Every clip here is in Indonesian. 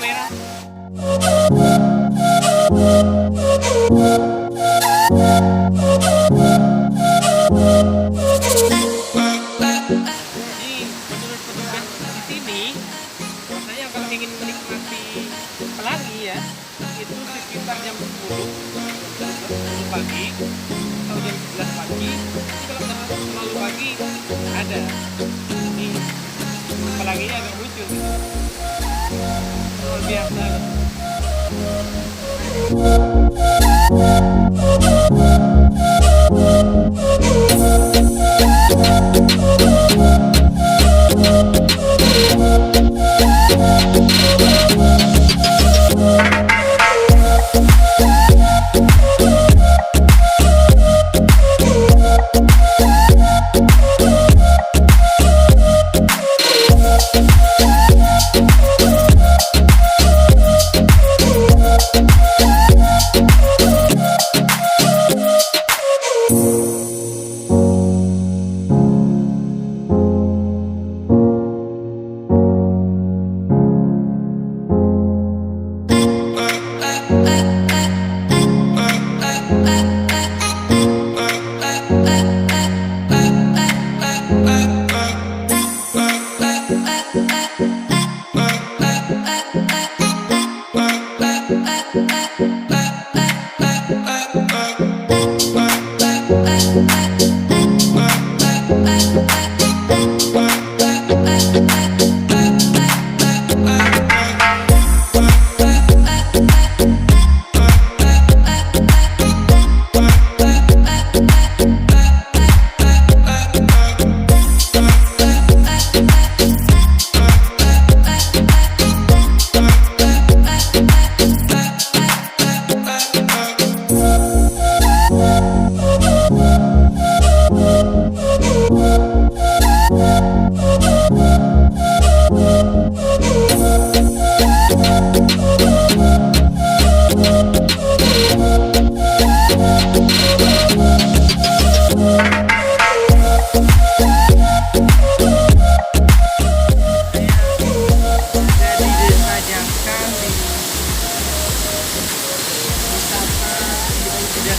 kamera. Jadi menurut petugas di sini, rasanya kalau ingin menikmati pelangi ya, itu sekitar jam 10 pagi atau jam 11 pagi. Tapi kalau terlalu pagi ada. Ini pelanginya agak lucu gitu. Luar biasa.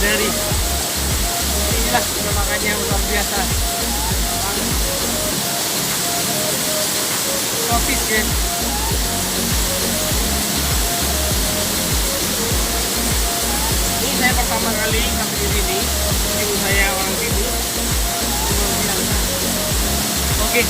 Dari inilah pemandangannya luar biasa, tropis guys. Ini saya pertama kali sampai di sini, ibu saya orang sini, luar biasa. Oke.